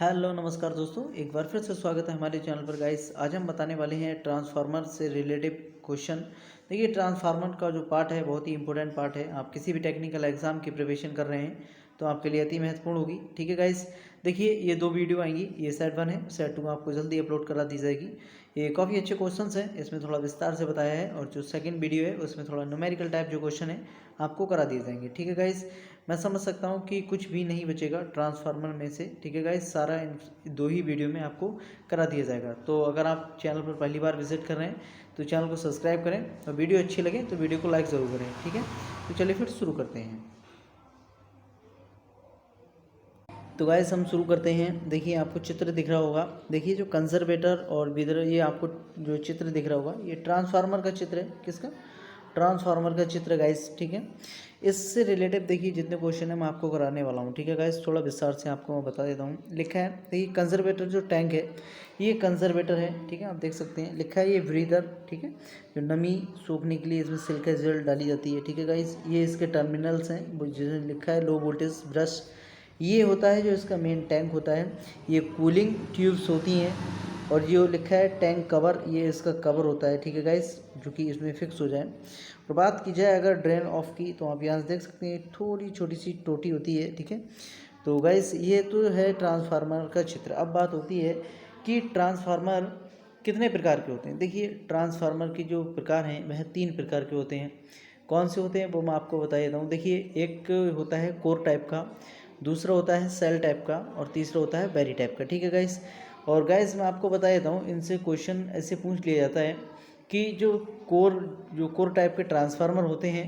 Hello नमस्कार दोस्तों, एक बार फिर से स्वागत है हमारे चैनल पर गाइस। आज हम बताने वाले हैं ट्रांसफार्मर से रिलेटेड क्वेश्चन। देखिए, ट्रांसफार्मर का जो पार्ट है बहुत ही इंपॉर्टेंट पार्ट है। आप किसी भी टेक्निकल एग्जाम की प्रिपरेशन कर रहे हैं तो आपके लिए अति महत्वपूर्ण होगी। ठीक है गाइस, देखिए ये दो वीडियो आएंगी, ये सेट 1 है, सेट 2 आपको जल्दी अपलोड करा दी जाएगी। ये काफ़ी अच्छे क्वेश्चन हैं, इसमें थोड़ा विस्तार से बताया है, और जो सेकंड वीडियो है उसमें थोड़ा न्यूमेरिकल टाइप जो क्वेश्चन है आपको करा दिए जाएंगे। ठीक है गाइस, मैं समझ सकता हूँ कि कुछ भी नहीं बचेगा ट्रांसफार्मर में से। ठीक है गाइस, सारा इन दो ही वीडियो में आपको करा दिया जाएगा। तो अगर आप चैनल पर पहली बार विजिट कर रहे हैं तो चैनल को सब्सक्राइब करें, और वीडियो अच्छी लगे तो वीडियो को लाइक ज़रूर करें। ठीक है, तो चलिए फिर शुरू करते हैं। तो गाइस हम शुरू करते हैं। देखिए, आपको चित्र दिख रहा होगा। देखिए, जो कंजर्वेटर और विदर, ये आपको जो चित्र दिख रहा होगा ये ट्रांसफार्मर का चित्र है। किसका? ट्रांसफार्मर का चित्र गाइस। ठीक है, इससे रिलेटेड देखिए जितने क्वेश्चन है मैं आपको कराने वाला हूँ। ठीक है गाइस, थोड़ा विस्तार से आपको मैं बता देता हूँ। लिखा है, देखिए कंजर्वेटर जो टैंक है ये कंजर्वेटर है। ठीक है, आप देख सकते हैं लिखा है ये ब्रीदर। ठीक है, जो नमी सोखने के लिए इसमें सिलिका जेल डाली जाती है। ठीक है गाइस, ये इसके टर्मिनल्स हैं जिसमें लिखा है लो वोल्टेज ब्रश। ये होता है जो इसका मेन टैंक होता है। ये कूलिंग ट्यूब्स होती हैं, और जो लिखा है टैंक कवर, ये इसका कवर होता है। ठीक है गाइस, जो कि इसमें फिक्स हो जाए। और बात की जाए अगर ड्रेन ऑफ की, तो आप यहाँ से देख सकते हैं थोड़ी छोटी सी टोटी होती है। ठीक है, तो गाइस ये तो है ट्रांसफार्मर का चित्र। अब बात होती है कि ट्रांसफार्मर कितने प्रकार के होते हैं। देखिए, ट्रांसफार्मर के जो प्रकार हैं वह 3 प्रकार के होते हैं। कौन से होते हैं वो मैं आपको बता देता हूँ। देखिए, एक होता है कोर टाइप का, दूसरा होता है सेल टाइप का, और तीसरा होता है बेरी टाइप का। ठीक है गाइस, और गाइस मैं आपको बता देता हूँ, इनसे क्वेश्चन ऐसे पूछ लिया जाता है कि जो कोर टाइप के ट्रांसफार्मर होते हैं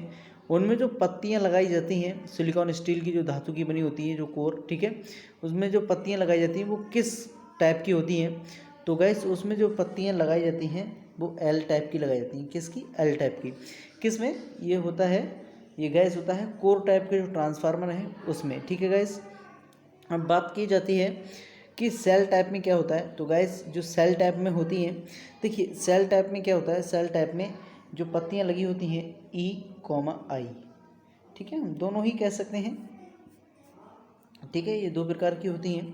उनमें जो पत्तियां लगाई जाती हैं, सिलिकॉन स्टील की जो धातु की बनी होती है जो कोर, ठीक है, उसमें जो पत्तियां लगाई जाती हैं वो किस टाइप की होती हैं। तो गैस उसमें जो पत्तियां लगाई जाती हैं वो एल टाइप की लगाई जाती हैं। किसकी? एल टाइप की। किस में ये होता है? ये गैस होता है कोर टाइप के जो ट्रांसफार्मर है उसमें। ठीक है गैस, अब बात की जाती है कि सेल टाइप में क्या होता है। तो गाइस जो सेल टाइप में होती हैं, देखिए सेल टाइप में क्या होता है, सेल टाइप में जो पत्तियां लगी होती हैं E, I, ठीक है, हम दोनों ही कह सकते हैं। ठीक है, ये 2 प्रकार की होती हैं।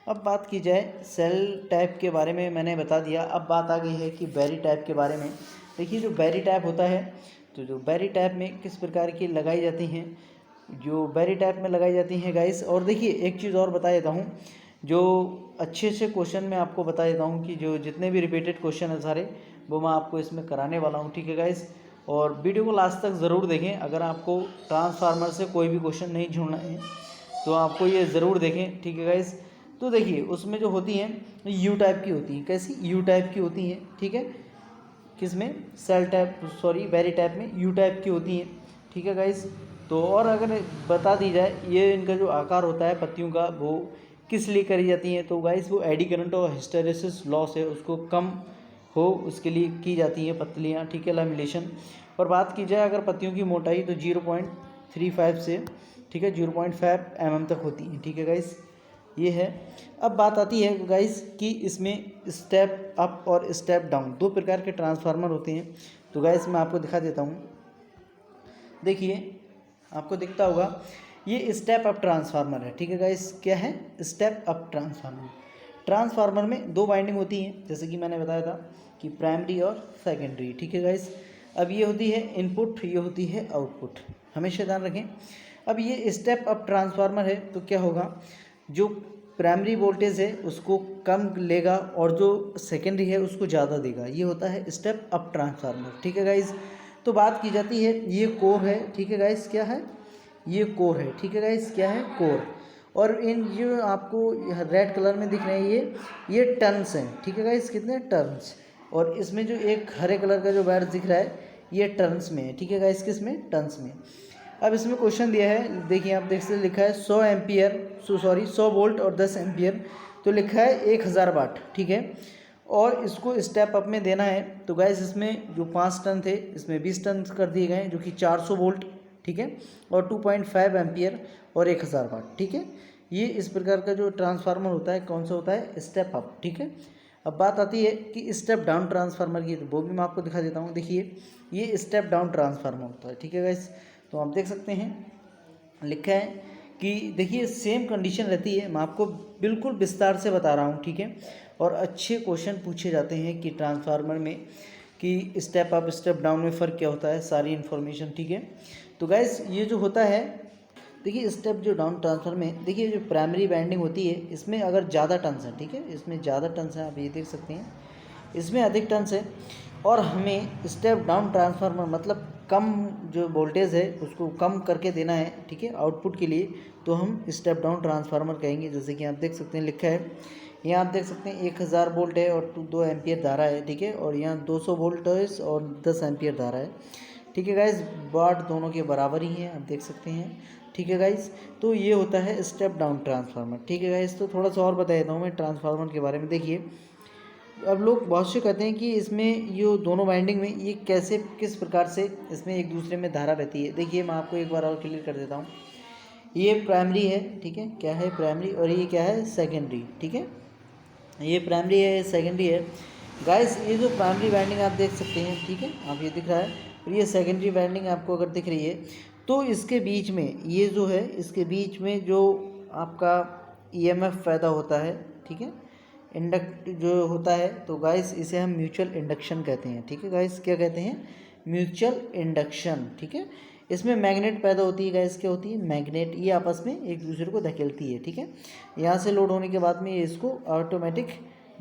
अब बात की जाए सेल टाइप के बारे में, मैंने बता दिया। अब बात आ गई है कि बैरी टाइप के बारे में। देखिए, जो बैरी टाइप होता है, तो जो बैरी टाइप में किस प्रकार की लगाई जाती हैं, जो बैरी टाइप में लगाई जाती हैं गाइस। और देखिए एक चीज़ और बता देता हूँ, जो अच्छे अच्छे क्वेश्चन मैं आपको बता देता हूँ कि जो जितने भी रिपीटेड क्वेश्चन हैं सारे, वो मैं आपको इसमें कराने वाला हूँ। ठीक है गाइस, और वीडियो को लास्ट तक ज़रूर देखें। अगर आपको ट्रांसफार्मर से कोई भी क्वेश्चन नहीं छोड़ना है तो आपको ये ज़रूर देखें। ठीक है गाइस, तो देखिए उसमें जो होती हैं यू टाइप की होती हैं। कैसी? यू टाइप की होती हैं। ठीक है, किसमें? सेल टाइप, सॉरी बैरी टाइप में यू टाइप की होती हैं। ठीक है गाइस, तो और अगर बता दी जाए ये इनका जो आकार होता है पत्तियों का, वो किस लिए करी जाती हैं। तो गाइस वो एडी करंट और हिस्टेरेसिस लॉस है उसको कम हो उसके लिए की जाती हैं पत्तियाँ। ठीक है, लैमिनेशन। और बात की जाए अगर पत्तियों की मोटाई, तो 0.35 से, ठीक है, 0.5 mm तक होती है। ठीक है गाइस, ये है। अब बात आती है गाइस कि इसमें स्टेप अप और स्टेप डाउन 2 प्रकार के ट्रांसफार्मर होते हैं। तो गाइस मैं आपको दिखा देता हूँ। देखिए, आपको दिखता होगा ये स्टेप अप ट्रांसफार्मर है। ठीक है गाइस, क्या है? Step up transformer. ट्रांसफार्मर में 2 वाइंडिंग होती हैं, जैसे कि मैंने बताया था कि प्राइमरी और सेकेंडरी। ठीक है गाइस, अब ये होती है इनपुट, ये होती है आउटपुट, हमेशा ध्यान रखें। अब ये स्टेप अप ट्रांसफार्मर है तो क्या होगा, जो प्राइमरी वोल्टेज है उसको कम लेगा और जो सेकेंडरी है उसको ज़्यादा देगा। ये होता है स्टेप अप ट्रांसफार्मर। ठीक है गाइस, तो बात की जाती है ये कोर है। ठीक है गाइस, क्या है? ये कोर है। ठीक है गाइस, क्या है? कोर। और इन जो आपको रेड कलर में दिख रहे हैं ये टर्न्स हैं। ठीक है गाइस, कितने टर्न्स। और इसमें जो एक हरे कलर का जो वायर दिख रहा है ये टर्न्स में है। ठीक है गाइस, किस में? टर्न्स में। अब इसमें क्वेश्चन दिया है, देखिए आप देख सकते, लिखा है 100 एम्पियर, 100 वोल्ट और 10 एम्पियर। तो लिखा है 1000 वाट। ठीक है, और इसको स्टेप अप में देना है। तो गैस इसमें जो 5 टन थे इसमें 20 टन कर दिए गए, जो कि 400 वोल्ट। ठीक है, और 2.5 एम्पियर और 1000 वाट। ठीक है, ये इस प्रकार का जो ट्रांसफार्मर होता है कौन सा होता है? Step up. ठीक है, अब बात आती है कि स्टेप डाउन ट्रांसफार्मर की, तो वो भी मैं आपको दिखा देता हूँ। देखिए, ये स्टेप डाउन ट्रांसफार्मर होता है। ठीक है गाइस, तो आप देख सकते हैं लिखा है कि देखिए सेम कंडीशन रहती है, मैं आपको बिल्कुल विस्तार से बता रहा हूँ, ठीक है। और अच्छे क्वेश्चन पूछे जाते हैं कि ट्रांसफार्मर में कि स्टेप अप स्टेप डाउन में फ़र्क क्या होता है, सारी इन्फॉर्मेशन, ठीक है। तो गाइस ये जो होता है, देखिए स्टेप जो डाउन ट्रांसफर में, देखिए जो प्राइमरी वाइंडिंग होती है इसमें अगर ज़्यादा टर्न्स है, ठीक है, इसमें ज़्यादा टर्न्स है, आप ये देख सकते हैं इसमें अधिक टर्न्स है, और हमें स्टेप डाउन ट्रांसफार्मर मतलब कम जो वोल्टेज है उसको कम करके देना है, ठीक है, आउटपुट के लिए, तो हम स्टेप डाउन ट्रांसफार्मर कहेंगे। जैसे कि आप देख सकते हैं लिखा है, यहाँ आप देख सकते हैं 1000 वोल्ट है और 2 एम्पियर धारा है, ठीक है, और यहाँ 200 वोल्टेज और 10 एम्पियर धारा है, ठीक है गाइज। वाट दोनों के बराबर ही हैं, आप देख सकते हैं, ठीक है गाइज। तो ये होता है स्टेप डाउन ट्रांसफार्मर, ठीक है गाइज। तो थोड़ा सा और बता देता हूँ मैं ट्रांसफार्मर के बारे में। देखिए अब लोग बहुत से कहते हैं कि इसमें ये दोनों वाइंडिंग में ये कैसे किस प्रकार से इसमें एक दूसरे में धारा रहती है। देखिए मैं आपको एक बार और क्लियर कर देता हूँ। ये प्राइमरी है, ठीक है, क्या है प्राइमरी, और ये क्या है सेकेंडरी, ठीक है। ये प्राइमरी है, ये सेकेंडरी है गाइस। ये जो प्राइमरी वाइंडिंग आप देख सकते हैं, ठीक है, आप ये दिख रहा है, और ये सेकेंडरी वाइंडिंग आपको अगर दिख रही है, तो इसके बीच में ये जो है, इसके बीच में जो आपका ईएमएफ पैदा होता है, ठीक है, इंडक्ट जो होता है, तो गाइस इसे हम म्यूचुअल इंडक्शन कहते हैं, ठीक है गाइस। क्या कहते हैं? म्यूचुअल इंडक्शन, ठीक है। इसमें मैग्नेट पैदा होती है गाइस, क्या होती है? मैग्नेट, ये आपस में एक दूसरे को धकेलती है, ठीक है। यहाँ से लोड होने के बाद में ये इसको ऑटोमेटिक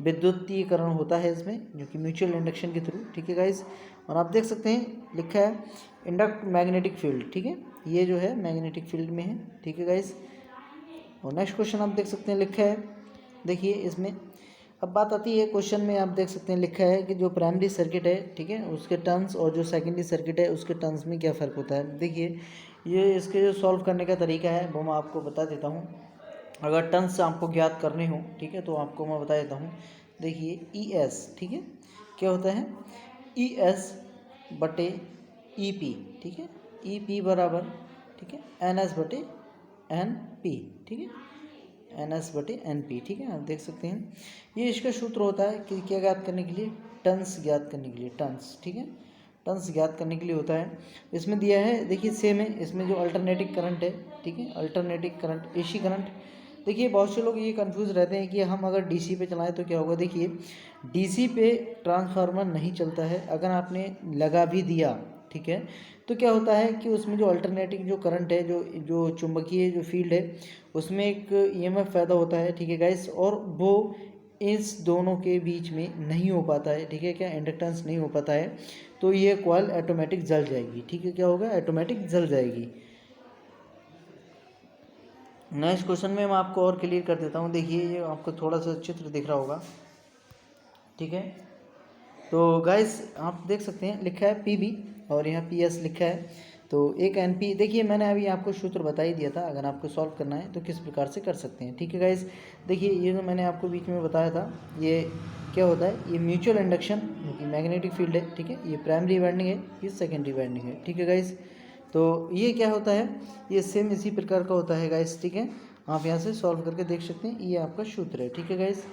विद्युतीकरण होता है इसमें, जो कि म्यूचुअल इंडक्शन के थ्रू, ठीक है गाइस। और आप देख सकते हैं लिखा है इंडक्ट मैग्नेटिक फील्ड, ठीक है, ये जो है मैग्नेटिक फील्ड में है, ठीक है गाइस। और नेक्स्ट क्वेश्चन आप देख सकते हैं लिखा है, देखिए इसमें अब बात आती है क्वेश्चन में, आप देख सकते हैं लिखा है कि जो प्राइमरी सर्किट है, ठीक है, उसके टर्न्स और जो सेकेंडरी सर्किट है उसके टर्न्स में क्या फ़र्क होता है। देखिए ये इसके जो सॉल्व करने का तरीका है वो मैं आपको बता देता हूँ। अगर टर्न्स आपको ज्ञात करने हो, ठीक है, तो आपको मैं बता देता हूँ। देखिए ई एस, ठीक है, क्या होता है? ई एस बटे ई पी, ठीक है, ई पी बराबर, ठीक है, एन एस बटे एन पी, ठीक है, एन एस बटे एन पी, ठीक है, आप देख सकते हैं। ये इसका सूत्र होता है कि क्या ज्ञात करने के लिए? टर्न्स ज्ञात करने के लिए, टर्न्स, ठीक है, टर्न्स ज्ञात करने के लिए होता है। इसमें दिया है, देखिए सेम है, इसमें जो अल्टरनेटिंग करंट है, ठीक है, अल्टरनेटिंग करंट, एसी करंट। देखिए बहुत से लोग ये कंफ्यूज रहते हैं कि हम अगर डीसी पे चलाएं तो क्या होगा। देखिए डीसी पे ट्रांसफार्मर नहीं चलता है, अगर आपने लगा भी दिया, ठीक है, तो क्या होता है कि उसमें जो अल्टरनेटिंग जो करंट है, जो जो चुंबकीय जो फील्ड है, उसमें एक ईएमएफ पैदा होता है, ठीक है गाइस, और वो इस दोनों के बीच में नहीं हो पाता है, ठीक है, क्या इंडक्टेंस नहीं हो पाता है, तो ये कॉइल ऑटोमेटिक जल जाएगी, ठीक है, क्या होगा? ऑटोमेटिक जल जाएगी। नेक्स्ट क्वेश्चन में मैं आपको और क्लियर कर देता हूँ। देखिए ये आपको थोड़ा सा चित्र दिख रहा होगा, ठीक है, तो गाइस आप देख सकते हैं लिखा है पीबी और यहाँ पीएस लिखा है, तो एक एनपी। देखिए मैंने अभी आपको सूत्र बता ही दिया था, अगर आपको सॉल्व करना है तो किस प्रकार से कर सकते हैं, ठीक है गाइस। देखिए ये जो मैंने आपको बीच में बताया था, ये क्या होता है? ये म्यूचुअल इंडक्शन, जो कि मैग्नेटिक फील्ड है, ठीक है, ये प्राइमरी वाइंडिंग है, ये सेकेंडरी वाइंडिंग है, ठीक है गाइस। तो ये क्या होता है? ये सेम इसी प्रकार का होता है गाइस, ठीक है, आप यहाँ से सॉल्व करके देख सकते हैं, ये आपका सूत्र है, ठीक है गाइस।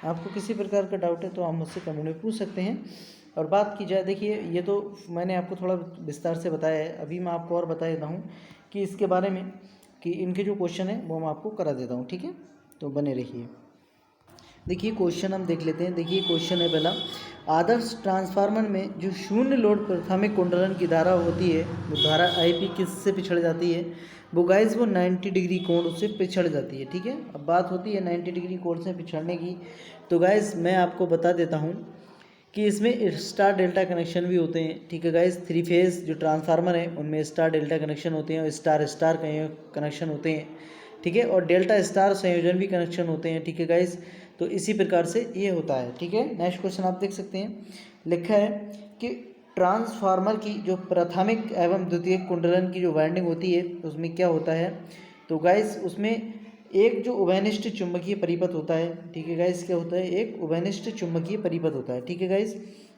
आपको किसी प्रकार का डाउट है तो आप मुझसे कमेंट में पूछ सकते हैं। और बात की जाए, देखिए ये तो मैंने आपको थोड़ा विस्तार से बताया है, अभी मैं आपको और बता देता हूँ कि इसके बारे में, कि इनके जो क्वेश्चन है वो मैं आपको करा देता हूँ, ठीक है, तो बने रहिए। देखिए क्वेश्चन हम देख लेते हैं। देखिए क्वेश्चन है पहला, आदर्श ट्रांसफार्मर में जो शून्य लोड प्राथमिक कुंडलन की धारा होती है, वो धारा आईपी किससे पिछड़ जाती है? वो गाइस वो 90 डिग्री कोण से पिछड़ जाती है, ठीक है। अब बात होती है 90 डिग्री कोण से पिछड़ने की, तो गाइस मैं आपको बता देता हूँ कि इसमें स्टार डेल्टा कनेक्शन भी होते हैं, ठीक है गाइस। 3 फेज़ जो ट्रांसफार्मर है उनमें स्टार डेल्टा कनेक्शन होते हैं और स्टार स्टार कनेक्शन होते हैं, ठीक है, और डेल्टा स्टार संयोजन भी कनेक्शन होते हैं, ठीक है गाइस। तो इसी प्रकार से ये होता है, ठीक है। नेक्स्ट क्वेश्चन आप देख सकते हैं, लिखा है कि ट्रांसफार्मर की जो प्राथमिक एवं द्वितीयक कुंडलन की जो वाइंडिंग होती है उसमें क्या होता है? तो गाइस उसमें एक जो उभयनिष्ठ चुंबकीय परिपथ होता है, ठीक है गाइस, क्या होता है? एक उभयनिष्ठ चुंबकीय परिपथ होता है, ठीक है गाइस।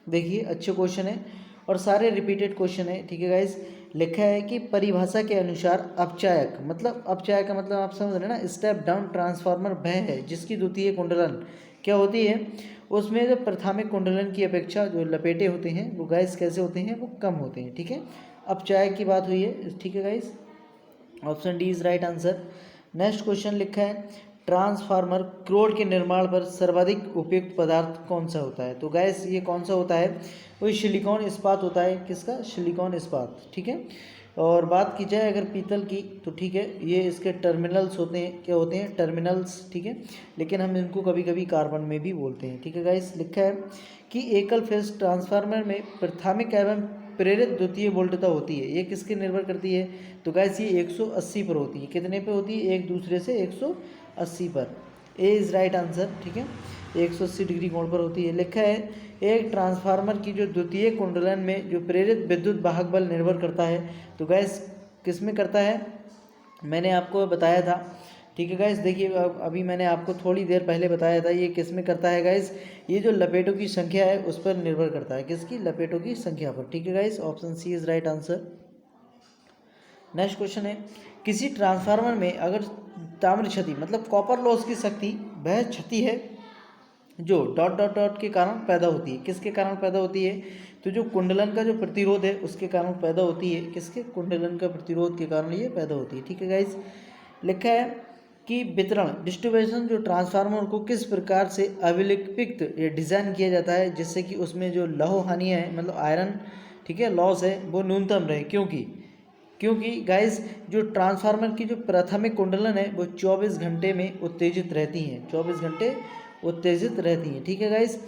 देखिए अच्छे क्वेश्चन है और सारे रिपीटेड क्वेश्चन है, ठीक है गाइस। लिखा है कि परिभाषा के अनुसार अपचायक, मतलब अपचायक का मतलब आप समझ रहे हैं ना, स्टेप डाउन ट्रांसफार्मर वह है जिसकी द्वितीय कुंडलन क्या होती है, उसमें जो प्राथमिक कुंडलन की अपेक्षा जो लपेटे होते हैं वो गाइस कैसे होते हैं? वो कम होते हैं, ठीक है। अपचायक की बात हुई है, ठीक है guys, option D is right answer. Next question लिखा है ट्रांसफार्मर क्रोड के निर्माण पर सर्वाधिक उपयुक्त पदार्थ कौन सा होता है। तो गैस ये कौन सा होता है, वही सिलिकॉन इस्पात होता है। किसका, सिलिकॉन इस्पात, ठीक है। और बात की जाए अगर पीतल की तो ठीक है, ये इसके टर्मिनल्स होते हैं, क्या होते हैं, टर्मिनल्स, ठीक है। लेकिन हम इनको कभी कभी कार्बन में भी बोलते हैं, ठीक है गाइस। लिखा है कि एकल फेज ट्रांसफार्मर में प्राथमिक एवं प्रेरित द्वितीय वोल्टता होती है, ये किसके निर्भर करती है। तो गैस ये 180 पर होती है। कितने पे होती है, एक दूसरे से 180 पर। ए इज़ राइट आंसर, ठीक है। 180 डिग्री कोण पर होती है। लिखा है एक ट्रांसफार्मर की जो द्वितीय कुंडलन में जो प्रेरित विद्युत वाहक बल निर्भर करता है, तो गैस किस में करता है, मैंने आपको बताया था, ठीक है गाइस। देखिए अभी मैंने आपको थोड़ी देर पहले बताया था ये किस में करता है गाइस, ये जो लपेटों की संख्या है उस पर निर्भर करता है। किसकी, लपेटों की संख्या पर, ठीक है guys. Option C is right answer. Next question है किसी ट्रांसफार्मर में अगर ताम्र क्षति मतलब कॉपर लॉस की शक्ति वह क्षति है जो डॉट डॉट डॉट के कारण पैदा होती है। किसके कारण पैदा होती है, तो जो कुंडलन का जो प्रतिरोध है उसके कारण पैदा होती है। किसके, कुंडलन का प्रतिरोध के कारण ये पैदा होती है, ठीक है गाइस। लिखा है कि वितरण डिस्ट्रीब्यूशन जो ट्रांसफार्मर को किस प्रकार से अभिलिपित डिज़ाइन किया जाता है जिससे कि उसमें जो लौह हानियाँ है मतलब आयरन, ठीक है, लॉस है वो न्यूनतम रहे। क्योंकि गाइस जो ट्रांसफार्मर की जो प्राथमिक कुंडलन है वो 24 घंटे में उत्तेजित रहती हैं, 24 घंटे उत्तेजित रहती हैं, ठीक है गाइस।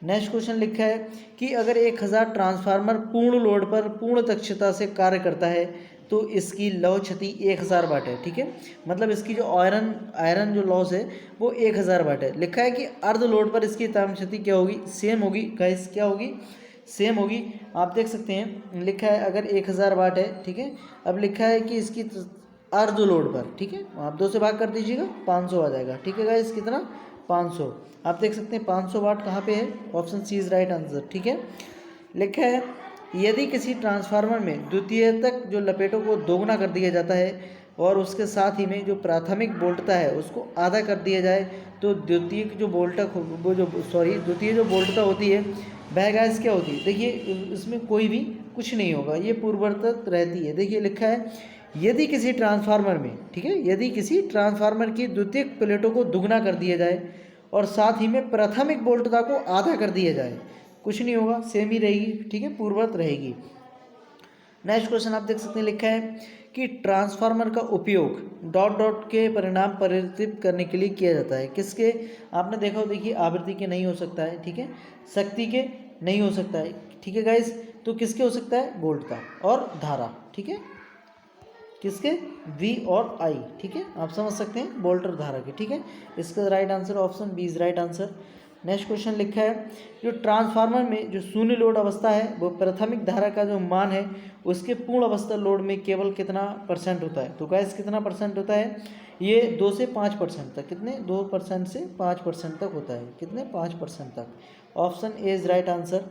नेक्स्ट क्वेश्चन लिखा है कि अगर 1000 ट्रांसफार्मर पूर्ण लोड पर पूर्ण दक्षता से कार्य करता है तो इसकी लौ क्षति 1000 वाट है, ठीक है। मतलब इसकी जो आयरन जो लॉस है वो 1000 वाट है। लिखा है कि अर्ध लोड पर इसकी ताप क्षति क्या होगी, सेम होगी गाइस, क्या होगी, सेम होगी। आप देख सकते हैं लिखा है अगर 1000 वाट है, ठीक है। अब लिखा है कि इसकी अर्ध लोड पर, ठीक है, आप 2 से भाग कर दीजिएगा 500 आ जाएगा, ठीक है गाइस। कितना, 500। आप देख सकते हैं 500 वाट कहाँ पे है, option C is right answer, ठीक है। लिखा है यदि किसी ट्रांसफार्मर में द्वितीय तक जो लपेटों को दोगुना कर दिया जाता है और उसके साथ ही में जो प्राथमिक वोल्टता है उसको आधा कर दिया जाए तो द्वितीय जो द्वितीय जो वोल्टता होती है वह गैस क्या होती है। देखिए इसमें कोई भी कुछ नहीं होगा, ये पूर्ववर्तित रहती है। देखिए लिखा है यदि किसी ट्रांसफार्मर में, ठीक है, यदि किसी ट्रांसफार्मर की द्वितीयक प्लेटों को दुगना कर दिया जाए और साथ ही में प्राथमिक वोल्टता को आधा कर दिया जाए, कुछ नहीं होगा, सेम ही रहेगी, ठीक है, पूर्ववत रहेगी। नेक्स्ट क्वेश्चन आप देख सकते हैं लिखा है कि ट्रांसफार्मर का उपयोग डॉट डॉट के परिणाम परिवर्तित करने के लिए किया जाता है। किसके, आपने देखा हो, देखिए आवृत्ति के नहीं हो सकता है, ठीक है, शक्ति के नहीं हो सकता है, ठीक है गाइस। तो किसके हो सकता है, वोल्ट का और धारा, ठीक है, किसके, V और I, ठीक है, आप समझ सकते हैं वोल्ट और धारा के, ठीक है। इसका right answer option B is right answer. Next question लिखा है जो ट्रांसफार्मर में जो शून्य लोड अवस्था है वो प्राथमिक धारा का जो मान है उसके पूर्ण अवस्था लोड में केवल कितना % होता है। तो गैस कितना % होता है, ये 2 से 5% तक, कितने, 2% से 5% तक होता है, कितने, 5% तक। Option A is right answer.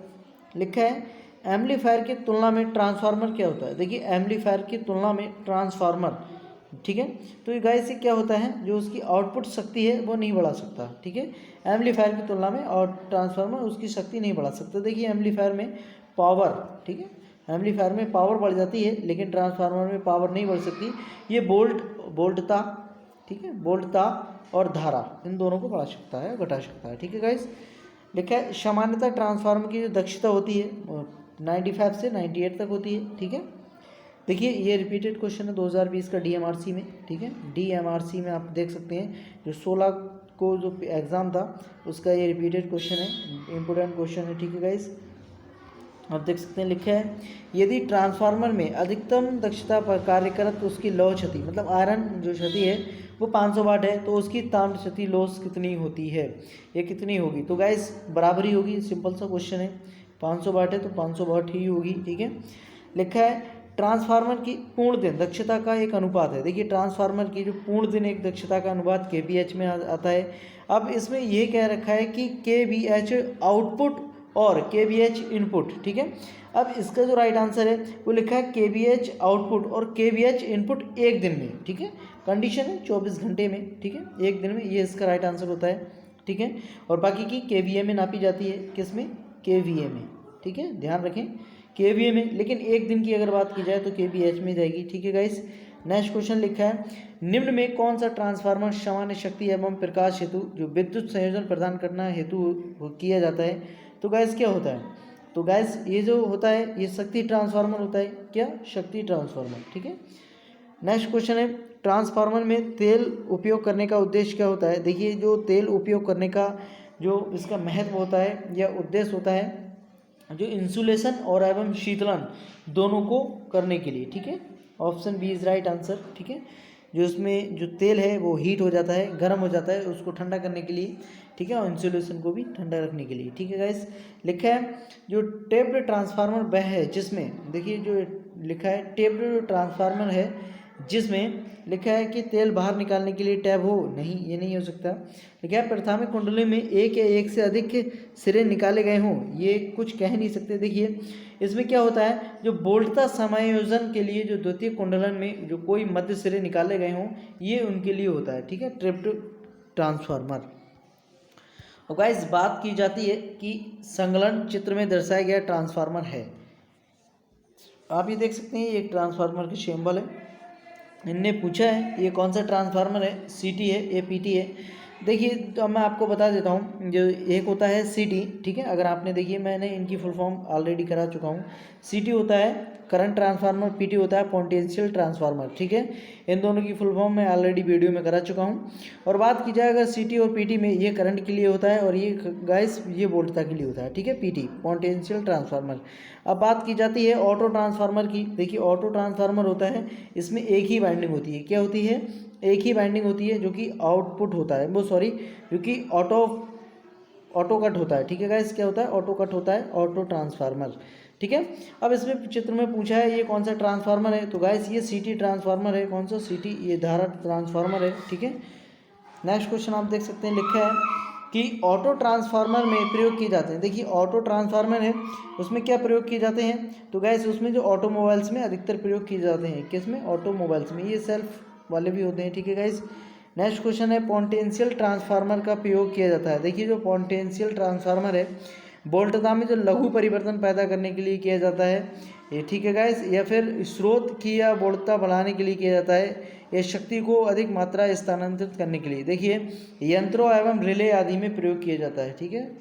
लिखा है एम्पलीफायर की तुलना में ट्रांसफार्मर क्या होता है। देखिए एम्पलीफायर की तुलना में ट्रांसफार्मर, ठीक है, तो ये गाइस से क्या होता है जो उसकी आउटपुट शक्ति है वो नहीं बढ़ा सकता, ठीक है, एम्पलीफायर की तुलना में, और ट्रांसफार्मर उसकी शक्ति नहीं बढ़ा सकता। देखिए एम्पलीफायर में पावर, ठीक है, एम्पलीफायर में पावर बढ़ जाती है लेकिन ट्रांसफार्मर में पावर नहीं बढ़ सकती। ये वोल्टता, ठीक है, वोल्टता और धारा इन दोनों को बढ़ा सकता है, घटा सकता है, ठीक है गाइस। लिखा है सामान्यतः ट्रांसफार्मर की जो दक्षता होती है 95 से 98 तक होती है, ठीक है। देखिए ये रिपीटेड क्वेश्चन है 2020 का DMRC में, ठीक है, DMRC में आप देख सकते हैं जो 16 को जो एग्ज़ाम था उसका ये रिपीटेड क्वेश्चन है, इंपॉर्टेंट क्वेश्चन है, ठीक है गाइस। आप देख सकते हैं लिखा है यदि ट्रांसफार्मर में अधिकतम दक्षता पर कार्य करे तो उसकी लौ क्षति मतलब आयरन जो क्षति है वो 500 वाट है तो उसकी ताप क्षति लॉस कितनी होती है, ये कितनी होगी। तो गाइस बराबरी होगी, सिंपल सा क्वेश्चन है, 500 वाट है तो 500 वाट ही होगी, ठीक है। लिखा है ट्रांसफार्मर की पूर्ण दिन दक्षता का एक अनुपात है। देखिए ट्रांसफार्मर की जो पूर्ण दिन एक दक्षता का अनुपात kVH में आता है। अब इसमें ये कह रखा है कि kVH आउटपुट और kVH इनपुट, ठीक है। अब इसका जो राइट आंसर है वो लिखा है kVH आउटपुट और kVH इनपुट एक दिन में, ठीक है, कंडीशन है 24 घंटे में, ठीक है, एक दिन में, ये इसका राइट आंसर होता है, ठीक है। और बाकी की kVA में नापी जाती है, किस में, kVA में, ठीक है, ध्यान रखें kVA में, लेकिन एक दिन की अगर बात की जाए तो kVH में जाएगी, ठीक है गाइस। नेक्स्ट क्वेश्चन लिखा है, निम्न में कौन सा ट्रांसफार्मर सामान्य शक्ति एवं प्रकाश हेतु जो विद्युत संयोजन प्रदान करना हेतु किया जाता है? तो गैस क्या होता है? तो गैस ये जो होता है ये शक्ति ट्रांसफार्मर होता है। क्या? शक्ति ट्रांसफार्मर। ठीक है। नेक्स्ट क्वेश्चन है, ट्रांसफार्मर में तेल उपयोग करने का उद्देश्य क्या होता है? देखिए, जो तेल उपयोग करने का जो इसका महत्व होता है या उद्देश्य होता है, जो इंसुलेशन और एवं शीतलन दोनों को करने के लिए। ठीक है, option B is right answer. ठीक है, जो इसमें जो तेल है वो हीट हो जाता है, गर्म हो जाता है, उसको ठंडा करने के लिए। ठीक है, और इंसुलेशन को भी ठंडा रखने के लिए। ठीक है गाइस, लिखा है जो टेप्ड ट्रांसफार्मर वह है जिसमें, देखिए जो लिखा है टेप्ड ट्रांसफार्मर है जिसमें लिखा है कि तेल बाहर निकालने के लिए टैब हो। नहीं, ये नहीं हो सकता। लिखा है प्राथमिक कुंडली में एक या एक से अधिक सिरे निकाले गए हों, ये कुछ कह नहीं सकते। देखिए इसमें क्या होता है, जो बोल्टता समायोजन के लिए जो द्वितीय कुंडलन में जो कोई मध्य सिरे निकाले गए हों, ये उनके लिए होता है। ठीक है, ट्रिप्ड ट्रांसफार्मर। और गाइस बात की जाती है कि संलग्न चित्र में दर्शाया गया ट्रांसफार्मर है। आप ये देख सकते हैं, ये एक ट्रांसफार्मर की सिंबल है। इनने पूछा है ये कौन सा ट्रांसफार्मर है, सीटी है, ये पीटी है। देखिए तो मैं आपको बता देता हूँ, जो एक होता है सीटी। ठीक है, अगर आपने, देखिए मैंने इनकी फुल फॉर्म ऑलरेडी करा चुका हूँ। सीटी होता है करंट ट्रांसफार्मर, पीटी होता है पोटेंशियल ट्रांसफार्मर। ठीक है, इन दोनों की फुल फॉर्म मैं ऑलरेडी वीडियो में करा चुका हूँ। और बात की जाए अगर सीटी और पीटी में, ये करंट के लिए होता है और ये गाइस ये वोल्टता के लिए होता है। ठीक है, पीटी पोटेंशियल ट्रांसफार्मर। अब बात की जाती है ऑटो ट्रांसफार्मर की। देखिए ऑटो ट्रांसफार्मर होता है, इसमें एक ही वाइंडिंग होती है। क्या होती है? एक ही वाइंडिंग होती है, जो कि आउटपुट होता है, वो सॉरी जो कि ऑटो कट होता है। ठीक है गाइस, क्या होता है? ऑटो कट होता है, ऑटो ट्रांसफार्मर। ठीक है, अब इसमें चित्र में पूछा है ये कौन सा ट्रांसफार्मर है, तो गाइस ये सीटी ट्रांसफार्मर है। कौन सा? सीटी, ये धारा ट्रांसफार्मर है। ठीक है, नेक्स्ट क्वेश्चन आप देख सकते हैं, लिखा है कि ऑटो ट्रांसफार्मर में प्रयोग किए जाते हैं। देखिए ऑटो ट्रांसफार्मर है, उसमें क्या प्रयोग किए जाते हैं? तो गैस उसमें जो ऑटोमोबाइल्स में अधिकतर प्रयोग किए जाते हैं। किसमें? ऑटोमोबाइल्स में। ये सेल्फ वाले भी होते हैं। ठीक है गाइस, नेक्स्ट क्वेश्चन है, पोटेंशियल ट्रांसफार्मर का प्रयोग किया जाता है। देखिए जो पोटेंशियल ट्रांसफार्मर है, वोल्टता में जो लघु परिवर्तन पैदा करने के लिए किया जाता है ये। ठीक है गाइस, या फिर स्रोत की या वोल्टता बढ़ाने के लिए किया जाता है, या शक्ति को अधिक मात्रा स्थानांतरित करने के लिए। देखिए यंत्रों एवं रिले आदि में प्रयोग किया जाता है। ठीक है,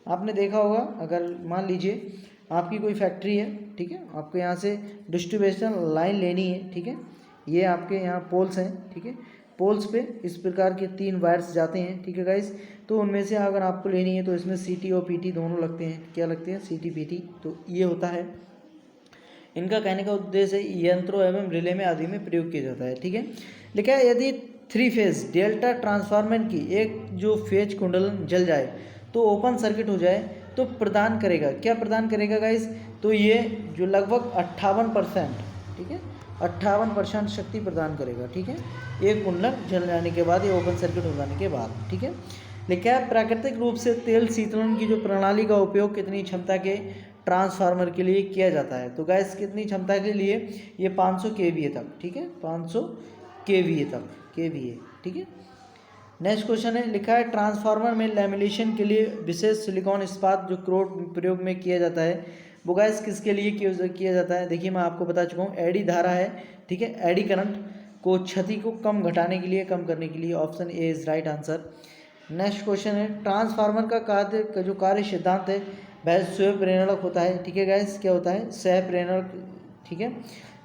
आपने देखा होगा, अगर मान लीजिए आपकी कोई फैक्ट्री है। ठीक है, आपको यहाँ से डिस्ट्रीब्यूशन लाइन लेनी है। ठीक है, ये आपके यहाँ पोल्स हैं। ठीक है, पोल्स पे इस प्रकार के 3 वायर्स जाते हैं। ठीक है गाइस, तो उनमें से अगर आपको लेनी है तो इसमें सीटी और पीटी दोनों लगते हैं। क्या लगते हैं? सीटी पीटी। तो ये होता है, इनका कहने का उद्देश्य यंत्रों एवं रिले में आदि में प्रयोग किया जाता है। ठीक है, लिखा है यदि 3 फेज डेल्टा ट्रांसफार्मर की एक जो फेज कुंडलन जल जाए तो ओपन सर्किट हो जाए तो प्रदान करेगा। क्या प्रदान करेगा गाइस? तो ये जो लगभग 58%, ठीक है 58% शक्ति प्रदान करेगा। ठीक है, एक कुंडलन जल जाने के बाद, ये ओपन सर्किट हो जाने के बाद। ठीक है, लिखा है प्राकृतिक रूप से तेल शीतलन की जो प्रणाली का उपयोग कितनी क्षमता के ट्रांसफार्मर के लिए किया जाता है? तो गैस कितनी क्षमता के लिए? ये 500 kVA तक। ठीक है, 500 kVA तक, kVA। ठीक है, नेक्स्ट क्वेश्चन है, लिखा है ट्रांसफार्मर में लैमिनेशन के लिए विशेष सिलिकॉन इस्पात जो क्रोड प्रयोग में किया जाता है, वो गैस किसके लिए किया जाता है? देखिए मैं आपको बता चुका हूँ, एडी धारा है। ठीक है, एडी करंट को क्षति को कम घटाने के लिए, कम करने के लिए। Option A is right answer. Next question है, ट्रांसफार्मर का जो कार्य सिद्धांत है वह स्वयं प्रेरणक होता है। ठीक है गैस, क्या होता है? सह प्रेरणक। ठीक है,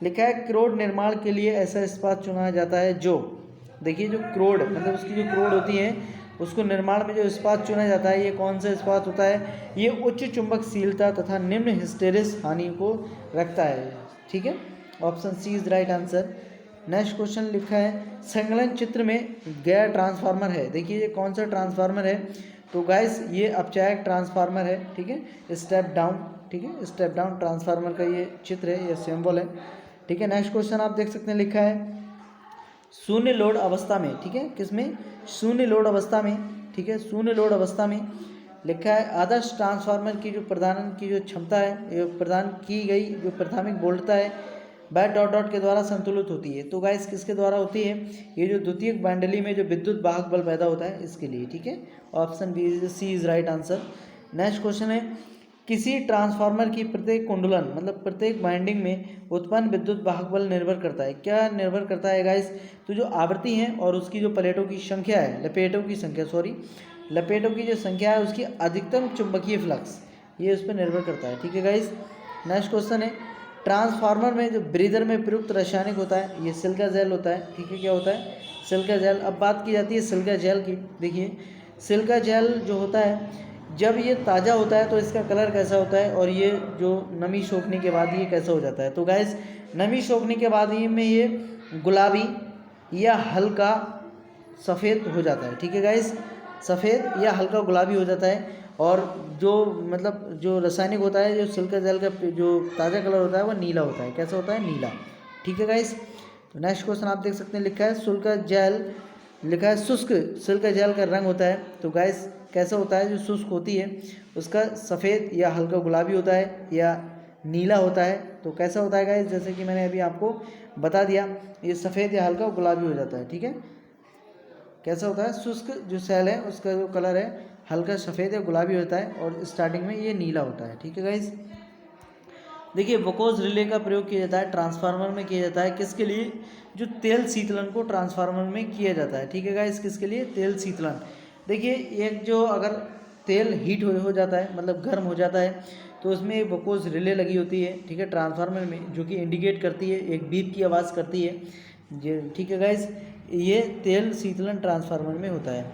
लिखा है क्रोड निर्माण के लिए ऐसा इस्पात चुना जाता है जो, देखिए जो क्रोड मतलब उसकी जो क्रोड होती है, उसको निर्माण में जो इस्पात चुना जाता है, ये कौन सा इस्पात होता है? ये उच्च चुंबकशीलता तथा निम्न हिस्टेरिस हानि को रखता है। ठीक है, option C is right answer. Next question लिखा है, संलग्न चित्र में गैर ट्रांसफार्मर है। देखिए ये कौन सा ट्रांसफार्मर है? तो गाइस ये अपचायक ट्रांसफार्मर है। ठीक है, स्टेप डाउन। ठीक है, स्टेप डाउन ट्रांसफार्मर का ये चित्र है, ये सिंबल है। ठीक है, नेक्स्ट क्वेश्चन आप देख सकते हैं, लिखा है शून्य लोड अवस्था में। ठीक है, किसमें? शून्य लोड अवस्था में। ठीक है, शून्य लोड अवस्था में लिखा है आदर्श ट्रांसफार्मर की जो प्रदान की जो क्षमता है, ये प्रदान की गई जो प्राथमिक वोल्टता है वह डॉट डॉट के द्वारा संतुलित होती है। तो गाइस किसके द्वारा होती है? ये जो द्वितीयक मंडली में जो विद्युत वाहक बल पैदा होता है, इसके लिए। ठीक है, option B C is right answer. Next question है, किसी ट्रांसफार्मर की प्रत्येक कुंडलन मतलब प्रत्येक वाइंडिंग में उत्पन्न विद्युत वाहक बल निर्भर करता है, क्या निर्भर करता है गाइस? तो जो आवृत्ति है और उसकी जो प्लेटों की संख्या है, लपेटों की जो संख्या है उसकी अधिकतम चुंबकीय फ्लक्स, ये उस पर निर्भर करता है। ठीक है गाइस। नेक्स्ट क्वेश्चन है, ट्रांसफार्मर में जो ब्रीदर में प्रयुक्त रासायनिक होता है ये सिलिका जेल होता है। ठीक है, क्या होता है? Silica gel. अब बात की जाती है सिलिका जेल की। देखिए सिलिका जेल जो होता है जब ये ताज़ा होता है तो इसका कलर कैसा होता है, और ये जो नमी सोखने के बाद ये कैसा हो जाता है? तो गाइस नमी सोखने के बाद ये गुलाबी या हल्का सफ़ेद हो जाता है। ठीक है गाइस, सफ़ेद या हल्का गुलाबी हो जाता है। और जो मतलब जो रासायनिक होता है, जो सिलिका जेल का जो ताज़ा कलर होता है वो नीला होता है। कैसा होता है? नीला। ठीक है गाइस। तो नेक्स्ट क्वेश्चन आप देख सकते हैं, लिखा है सिलिका जेल, लिखा है शुष्क सिलिका जेल का रंग होता है। तो गाइस कैसा होता है? जो शुष्क होती है उसका सफ़ेद या हल्का गुलाबी होता है या नीला होता है। तो कैसा होता है गाइस? जैसे कि मैंने अभी आपको बता दिया, ये सफ़ेद या हल्का गुलाबी हो जाता है। ठीक है, कैसा होता है? शुष्क जो सेल है उसका जो कलर है हल्का सफ़ेद या गुलाबी होता है और स्टार्टिंग में ये नीला होता है। ठीक है गाइस। देखिए वोकोज रिले का प्रयोग किया जाता है ट्रांसफार्मर में, किया जाता है किसके लिए? जो तेल शीतलन को ट्रांसफार्मर में किया जाता है। ठीक है गाइस, किसके लिए? तेल शीतलन। देखिए एक जो अगर तेल हीट हो जाता है मतलब गर्म हो जाता है तो उसमें एक वोकोज रिले लगी होती है। ठीक है, ट्रांसफार्मर में, जो कि इंडिकेट करती है, एक बीप की आवाज़ करती है ये। ठीक है गाइस, ये तेल शीतलन ट्रांसफार्मर में होता है।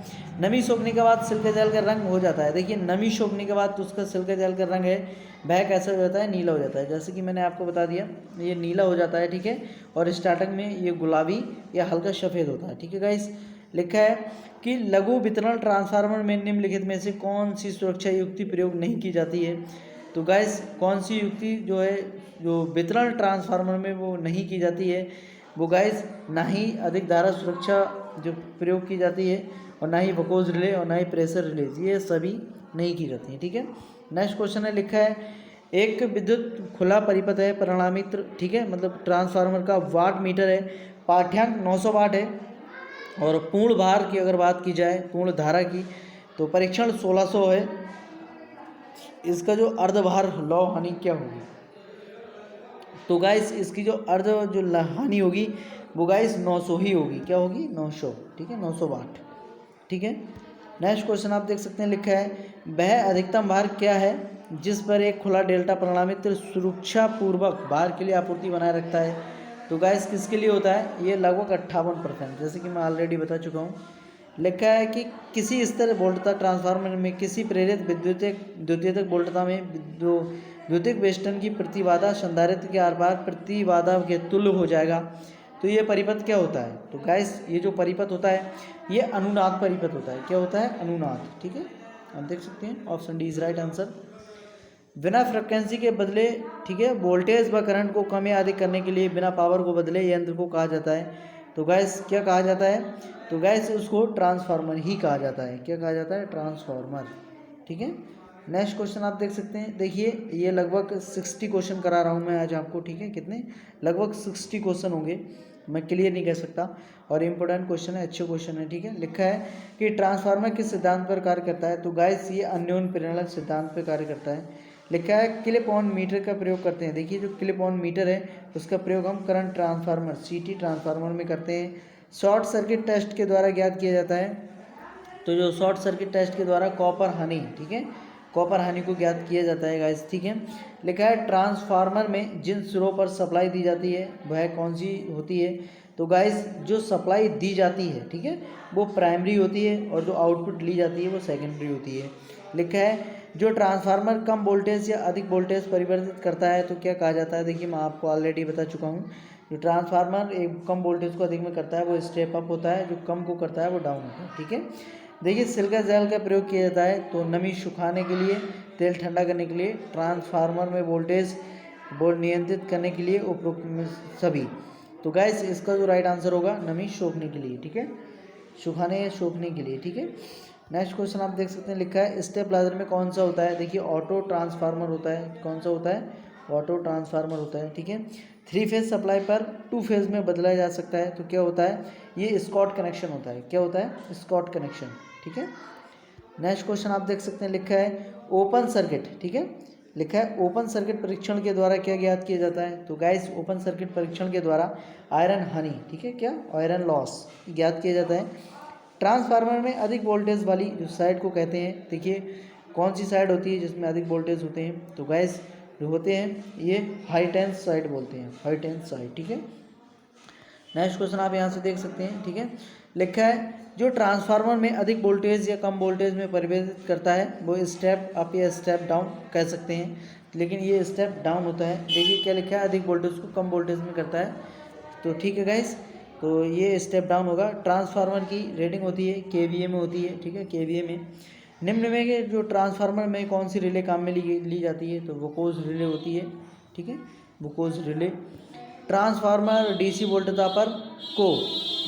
नमी सोखने के बाद सिलिका जेल का रंग हो जाता है। देखिए नमी सोखने के बाद तो उसका सिलिका जेल का रंग है वह कैसा हो जाता है? नीला हो जाता है। जैसे कि मैंने आपको बता दिया ये नीला हो जाता है। ठीक है, और स्टार्टिंग में ये गुलाबी या हल्का सफ़ेद होता है। ठीक है गाइस। लिखा है कि लघु वितरण ट्रांसफार्मर में निम्नलिखित में से कौन सी सुरक्षा युक्ति प्रयोग नहीं की जाती है? तो गाइस कौन सी युक्ति जो है जो वितरण ट्रांसफार्मर में वो नहीं की जाती है? वो गाइस ना ही अधिक धारा सुरक्षा जो प्रयोग की जाती है, और ना ही वोकोज रिले, और ना ही प्रेशर रिलेज, ये सभी नहीं की जाती हैं। ठीक है। नेक्स्ट क्वेश्चन है, लिखा है एक विद्युत खुला परिपथ है परिणामित्र। ठीक है, मतलब ट्रांसफार्मर का वाट मीटर है, पाठ्यांक 900 वाट है, और पूर्ण भार की अगर बात की जाए, पूर्ण धारा की, तो परीक्षण 1600 है। इसका जो अर्धभार लौ हानि क्या होगी? तो गाइस इसकी जो हानि होगी वो गाइस 900 ही होगी। क्या होगी? 900। ठीक है, 900 वाट। ठीक है। नेक्स्ट क्वेश्चन आप देख सकते हैं, लिखा है वह अधिकतम भार क्या है जिस पर एक खुला डेल्टा परिणामित्र सुरक्षा पूर्वक भार के लिए आपूर्ति बनाए रखता है? तो गाइस किसके लिए होता है? ये लगभग 58%, जैसे कि मैं ऑलरेडी बता चुका हूँ। लिखा है कि किसी स्तर वोल्टता ट्रांसफार्मर में किसी प्रेरित द्वितीयक वोल्टता में जो द्वितीयक वेस्टर्न की प्रतिबाधा संधारित्र के आर पार प्रतिबाधा के तुल्य हो जाएगा। तो ये परिपथ क्या होता है? तो गाइस ये जो परिपथ होता है ये अनुनाद परिपथ होता है। क्या होता है? अनुनाद। ठीक है, आप देख सकते हैं option D is right answer. बिना फ्रिक्वेंसी के बदले, ठीक है, वोल्टेज व करंट को कम या अधिक करने के लिए बिना पावर को बदले यंत्र को कहा जाता है। तो गैस क्या कहा जाता है? तो गैस उसको ट्रांसफार्मर ही कहा जाता है। क्या कहा जाता है? ट्रांसफार्मर। ठीक है। नेक्स्ट क्वेश्चन आप देख सकते हैं, देखिए ये लगभग 60 क्वेश्चन करा रहा हूँ मैं आज आपको। ठीक है, कितने? लगभग 60 क्वेश्चन होंगे, मैं क्लियर नहीं कह सकता, और इम्पोर्टेंट क्वेश्चन है, अच्छे क्वेश्चन है। ठीक है, लिखा है कि ट्रांसफार्मर किस सिद्धांत पर कार्य करता है? तो गाइस ये अन्योन प्रेरणा सिद्धांत पर कार्य करता है। लिखा है क्लिप ऑन मीटर का प्रयोग करते हैं। देखिए जो क्लिप ऑन मीटर है उसका प्रयोग हम करंट ट्रांसफार्मर सीटी ट्रांसफार्मर में करते हैं। शॉर्ट सर्किट टेस्ट के द्वारा ज्ञात किया जाता है। तो जो शॉर्ट सर्किट टेस्ट के द्वारा कॉपर हानि, ठीक है, कॉपर हानि को ज्ञात किया जाता है गाइस। ठीक है, लिखा है ट्रांसफार्मर में जिन सिरों पर सप्लाई दी जाती है वह कौन सी होती है? तो गाइस जो सप्लाई दी जाती है, ठीक है, वो प्राइमरी होती है, और जो आउटपुट ली जाती है वो सेकेंडरी होती है। लिखा है जो ट्रांसफार्मर कम वोल्टेज या अधिक वोल्टेज परिवर्तित करता है तो क्या कहा जाता है? देखिए मैं आपको ऑलरेडी बता चुका हूँ, जो ट्रांसफार्मर एक कम वोल्टेज को अधिक में करता है वो स्टेप अप होता है, जो कम को करता है वो डाउन होता है। ठीक है, देखिए सिलिका जेल का प्रयोग किया जाता है तो नमी सुखाने के लिए, तेल ठंडा करने के लिए, ट्रांसफार्मर में वोल्टेज नियंत्रित करने के लिए, उपरोक्त सभी। तो गैस इसका जो राइट आंसर होगा नमी सोखने के लिए। ठीक है, सुखाने या सोखने के लिए। ठीक है, नेक्स्ट क्वेश्चन आप देख सकते हैं, लिखा है स्टेबलाइजर में कौन सा होता है? देखिए ऑटो ट्रांसफार्मर होता है। कौन सा होता है? ऑटो ट्रांसफार्मर होता है। ठीक है, 3 फेज सप्लाई पर 2 फेज में बदला जा सकता है तो क्या होता है? ये स्कॉट कनेक्शन होता है। क्या होता है? Scott connection. ठीक है, नेक्स्ट क्वेश्चन आप देख सकते हैं, लिखा है ओपन सर्किट। ठीक है, लिखा है ओपन सर्किट परीक्षण के द्वारा क्या ज्ञात किया जाता है। तो गाइस ओपन सर्किट परीक्षण के द्वारा आयरन हानि, ठीक है, क्या आयरन लॉस ज्ञात किया जाता है। ट्रांसफार्मर में अधिक वोल्टेज वाली जो साइड को कहते हैं, देखिए कौन सी साइड होती है जिसमें अधिक वोल्टेज होते हैं। तो गाइस जो होते हैं ये हाई टेंस साइड बोलते हैं, हाई टेंस साइड, ठीक है। नेक्स्ट क्वेश्चन आप यहाँ से देख सकते हैं, ठीक है। लिखा है जो ट्रांसफार्मर में अधिक वोल्टेज या कम वोल्टेज में परिवर्तित करता है वो स्टेप अप या स्टेप डाउन कह सकते हैं, लेकिन ये स्टेप डाउन होता है। देखिए क्या लिखा है, अधिक वोल्टेज को कम वोल्टेज में करता है, तो ठीक है गाइस, तो ये स्टेप डाउन होगा। ट्रांसफार्मर की रेटिंग होती है केवीए में होती है, ठीक है, केवीए में। निम्न में जो ट्रांसफार्मर में कौन सी रिले काम में ली जाती है, तो वोकोज रिले होती है, ठीक है, वोकोज रिले। ट्रांसफार्मर डीसी वोल्टता पर को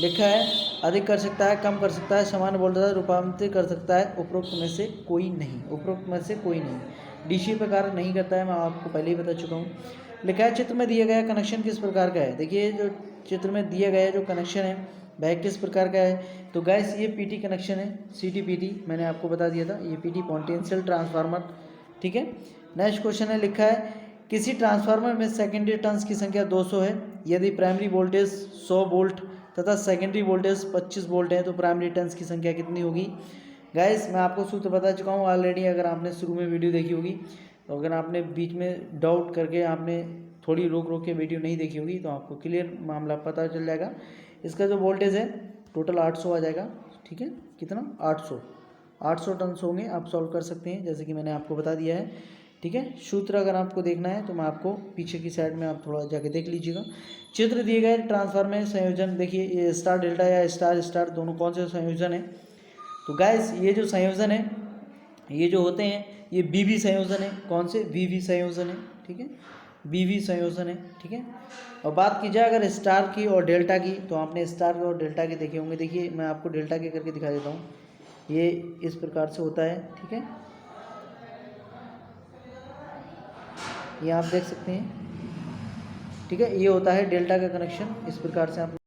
लिखा है अधिक कर सकता है, कम कर सकता है, समान वोल्टता रूपांतरित कर सकता है, उपरोक्त में से कोई नहीं, उपरोक्त में से कोई नहीं। डीसी पर कार्य नहीं करता है, मैं आपको पहले ही बता चुका हूँ। लिखा है चित्र में दिया गया कनेक्शन किस प्रकार का है। देखिए जो चित्र में दिया गया जो कनेक्शन है वह किस प्रकार का है। तो गैस ये पीटी कनेक्शन है, सीटी पीटी मैंने आपको बता दिया था, ये पीटी पोटेंशियल ट्रांसफार्मर, ठीक है। नेक्स्ट क्वेश्चन है, लिखा है किसी ट्रांसफार्मर में सेकेंडरी टर्न्स की संख्या 200 है, यदि प्राइमरी वोल्टेज 100 वोल्ट तथा सेकेंडरी वोल्टेज 25 वोल्ट है तो प्राइमरी टर्न्स की संख्या कितनी होगी। गाइस मैं आपको सूत्र बता चुका हूँ ऑलरेडी, अगर आपने शुरू में वीडियो देखी होगी, तो अगर आपने बीच में डाउट करके आपने थोड़ी रोक रोक के वीडियो नहीं देखी होगी तो आपको क्लियर मामला पता चल जाएगा। इसका जो वोल्टेज है टोटल 800 आ जाएगा, ठीक है, कितना 800 टर्न्स होंगे। आप सॉल्व कर सकते हैं जैसे कि मैंने आपको बता दिया है, ठीक है। सूत्र अगर आपको देखना है तो मैं आपको पीछे की साइड में आप थोड़ा जाके देख लीजिएगा। चित्र दिए गए ट्रांसफार्मर में संयोजन देखिए, ये स्टार डेल्टा या स्टार स्टार दोनों कौन से संयोजन है। तो गाइस ये जो संयोजन है ये जो होते हैं ये बीवी संयोजन है, कौन से वीवी संयोजन है, ठीक है, बीवी संयोजन है, ठीक है। और बात की जाए अगर स्टार की और डेल्टा की, तो आपने स्टार और डेल्टा के देखे होंगे। देखिए मैं आपको डेल्टा के करके दिखा देता हूँ, ये इस प्रकार से होता है, ठीक है, ये आप देख सकते हैं, ठीक है, ये होता है डेल्टा का कनेक्शन, इस प्रकार से आप